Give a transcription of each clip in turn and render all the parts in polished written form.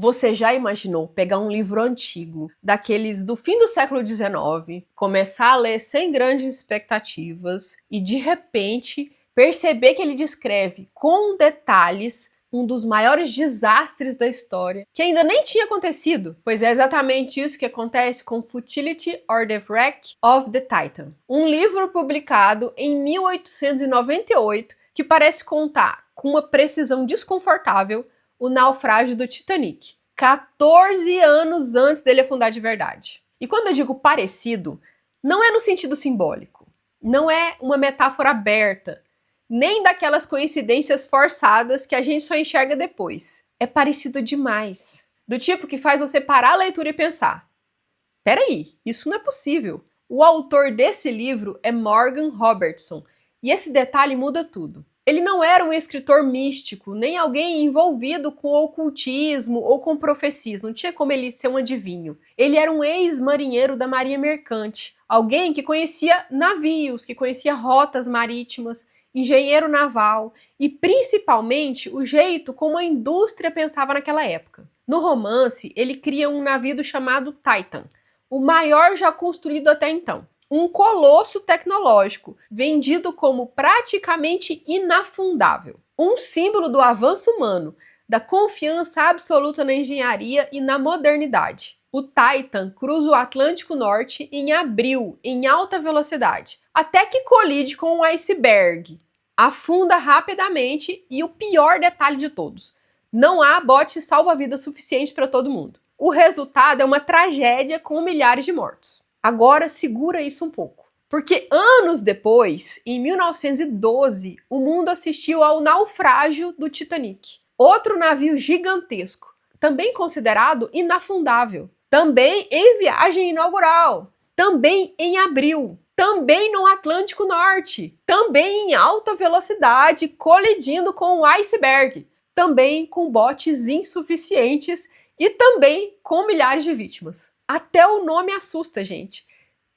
Você já imaginou pegar um livro antigo, daqueles do fim do século XIX, começar a ler sem grandes expectativas e, de repente, perceber que ele descreve com detalhes um dos maiores desastres da história, que ainda nem tinha acontecido? Pois é exatamente isso que acontece com Futility or the Wreck of the Titan, um livro publicado em 1898 que parece contar com uma precisão desconfortável o naufrágio do Titanic, 14 anos antes dele afundar de verdade. E quando eu digo parecido, não é no sentido simbólico, não é uma metáfora aberta, nem daquelas coincidências forçadas que a gente só enxerga depois. É parecido demais. Do tipo que faz você parar a leitura e pensar: peraí, isso não é possível. O autor desse livro é Morgan Robertson, e esse detalhe muda tudo. Ele não era um escritor místico, nem alguém envolvido com ocultismo ou com profecias, não tinha como ele ser um adivinho. Ele era um ex-marinheiro da Marinha Mercante, alguém que conhecia navios, que conhecia rotas marítimas, engenheiro naval e principalmente o jeito como a indústria pensava naquela época. No romance, ele cria um navio chamado Titan, o maior já construído até então. Um colosso tecnológico, vendido como praticamente inafundável. Um símbolo do avanço humano, da confiança absoluta na engenharia e na modernidade. O Titan cruza o Atlântico Norte em abril, em alta velocidade, até que colide com um iceberg. Afunda rapidamente e o pior detalhe de todos: não há bote salva-vidas suficiente para todo mundo. O resultado é uma tragédia com milhares de mortos. Agora segura isso um pouco, porque anos depois, em 1912, o mundo assistiu ao naufrágio do Titanic, outro navio gigantesco, também considerado inafundável, também em viagem inaugural, também em abril, também no Atlântico Norte, também em alta velocidade, colidindo com o iceberg, também com botes insuficientes e também com milhares de vítimas. Até o nome assusta, gente.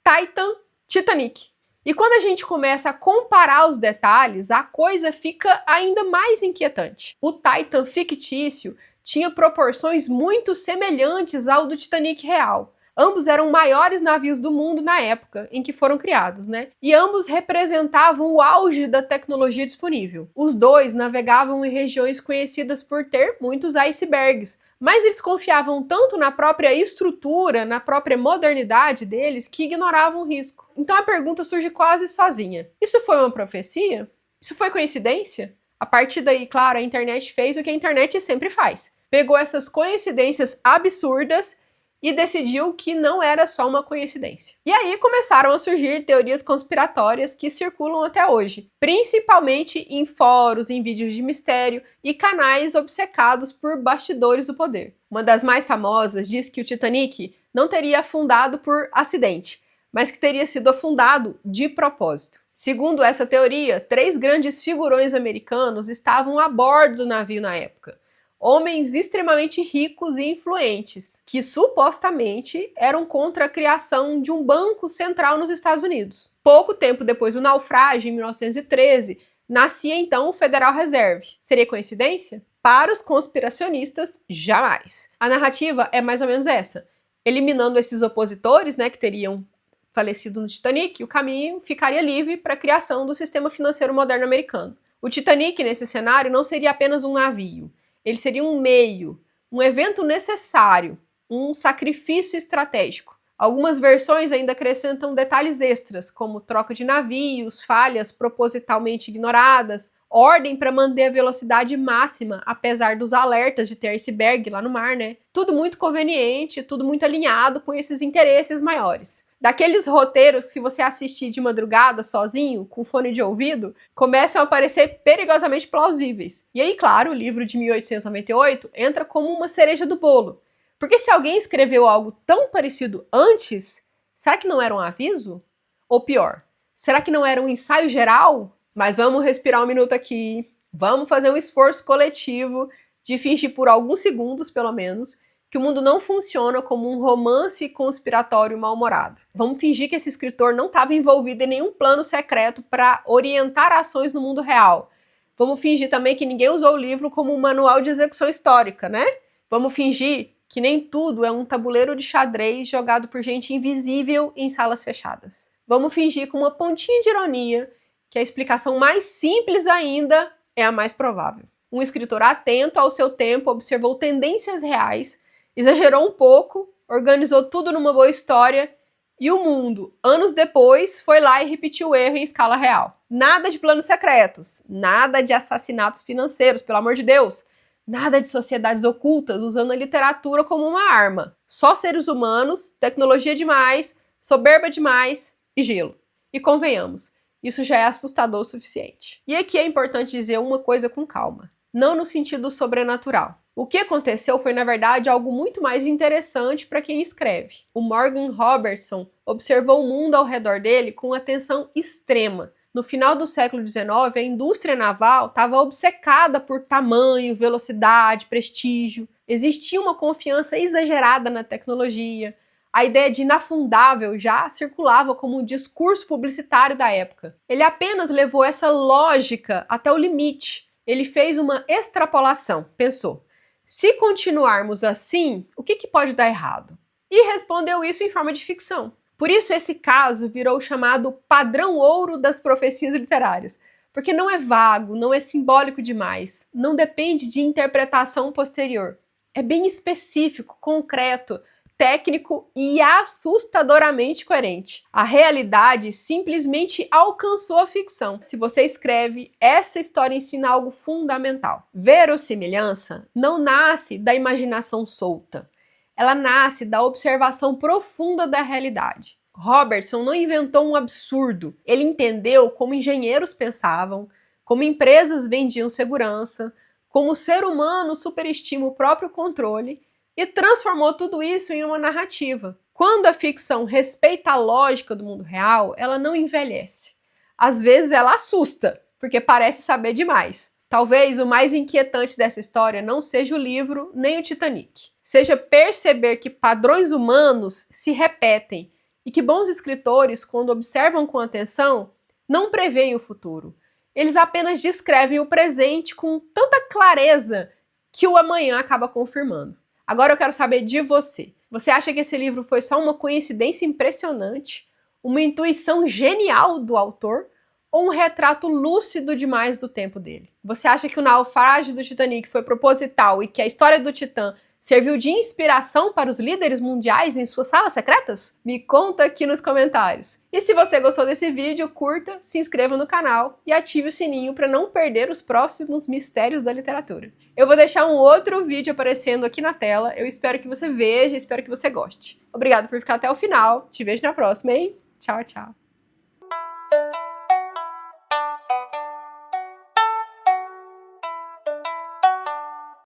Titan, Titanic. E quando a gente começa a comparar os detalhes, a coisa fica ainda mais inquietante. O Titan fictício tinha proporções muito semelhantes ao do Titanic real. Ambos eram maiores navios do mundo na época em que foram criados, né? E ambos representavam o auge da tecnologia disponível. Os dois navegavam em regiões conhecidas por ter muitos icebergs, mas eles confiavam tanto na própria estrutura, na própria modernidade deles, que ignoravam o risco. Então a pergunta surge quase sozinha: isso foi uma profecia? Isso foi coincidência? A partir daí, claro, a internet fez o que a internet sempre faz. Pegou essas coincidências absurdas e decidiu que não era só uma coincidência. E aí começaram a surgir teorias conspiratórias que circulam até hoje, principalmente em fóruns, em vídeos de mistério e canais obcecados por bastidores do poder. Uma das mais famosas diz que o Titanic não teria afundado por acidente, mas que teria sido afundado de propósito. Segundo essa teoria, 3 grandes figurões americanos estavam a bordo do navio na época. Homens extremamente ricos e influentes, que supostamente eram contra a criação de um banco central nos Estados Unidos. Pouco tempo depois do naufrágio, em 1913, nascia então o Federal Reserve. Seria coincidência? Para os conspiracionistas, jamais. A narrativa é mais ou menos essa: eliminando esses opositores, né, que teriam falecido no Titanic, o caminho ficaria livre para a criação do sistema financeiro moderno americano. O Titanic, nesse cenário, não seria apenas um navio. Ele seria um meio, um evento necessário, um sacrifício estratégico. Algumas versões ainda acrescentam detalhes extras, como troca de navios, falhas propositalmente ignoradas, ordem para manter a velocidade máxima, apesar dos alertas de ter iceberg lá no mar, né? Tudo muito conveniente, tudo muito alinhado com esses interesses maiores. Daqueles roteiros que você assistir de madrugada sozinho, com fone de ouvido, começam a parecer perigosamente plausíveis. E aí, claro, o livro de 1898 entra como uma cereja do bolo. Porque se alguém escreveu algo tão parecido antes, será que não era um aviso? Ou pior, será que não era um ensaio geral? Mas vamos respirar um minuto aqui, vamos fazer um esforço coletivo de fingir por alguns segundos, pelo menos, que o mundo não funciona como um romance conspiratório mal-humorado. Vamos fingir que esse escritor não estava envolvido em nenhum plano secreto para orientar ações no mundo real. Vamos fingir também que ninguém usou o livro como um manual de execução histórica, né? Vamos fingir que nem tudo é um tabuleiro de xadrez jogado por gente invisível em salas fechadas. Vamos fingir com uma pontinha de ironia que a explicação mais simples ainda é a mais provável. Um escritor atento ao seu tempo observou tendências reais, exagerou um pouco, organizou tudo numa boa história e o mundo, anos depois, foi lá e repetiu o erro em escala real. Nada de planos secretos, nada de assassinatos financeiros, pelo amor de Deus. Nada de sociedades ocultas usando a literatura como uma arma. Só seres humanos, tecnologia demais, soberba demais e gelo. E convenhamos, isso já é assustador o suficiente. E aqui é importante dizer uma coisa com calma. Não no sentido sobrenatural. O que aconteceu foi, na verdade, algo muito mais interessante para quem escreve. O Morgan Robertson observou o mundo ao redor dele com atenção extrema. No final do século XIX, a indústria naval estava obcecada por tamanho, velocidade, prestígio. Existia uma confiança exagerada na tecnologia. A ideia de inafundável já circulava como um discurso publicitário da época. Ele apenas levou essa lógica até o limite. Ele fez uma extrapolação. Pensou, se continuarmos assim, o que pode dar errado? E respondeu isso em forma de ficção. Por isso esse caso virou o chamado padrão ouro das profecias literárias, porque não é vago, não é simbólico demais, não depende de interpretação posterior. É bem específico, concreto, técnico e assustadoramente coerente. A realidade simplesmente alcançou a ficção. Se você escreve, essa história ensina algo fundamental. Verossimilhança não nasce da imaginação solta. Ela nasce da observação profunda da realidade. Robertson não inventou um absurdo. Ele entendeu como engenheiros pensavam, como empresas vendiam segurança, como o ser humano superestima o próprio controle e transformou tudo isso em uma narrativa. Quando a ficção respeita a lógica do mundo real, ela não envelhece. Às vezes ela assusta, porque parece saber demais. Talvez o mais inquietante dessa história não seja o livro nem o Titanic. Seja perceber que padrões humanos se repetem e que bons escritores, quando observam com atenção, não preveem o futuro. Eles apenas descrevem o presente com tanta clareza que o amanhã acaba confirmando. Agora eu quero saber de você. Você acha que esse livro foi só uma coincidência impressionante? Uma intuição genial do autor? Ou um retrato lúcido demais do tempo dele? Você acha que o naufrágio do Titanic foi proposital e que a história do Titã serviu de inspiração para os líderes mundiais em suas salas secretas? Me conta aqui nos comentários. E se você gostou desse vídeo, curta, se inscreva no canal e ative o sininho para não perder os próximos mistérios da literatura. Eu vou deixar um outro vídeo aparecendo aqui na tela. Eu espero que você veja, espero que você goste. Obrigada por ficar até o final. Te vejo na próxima, hein? Tchau, tchau.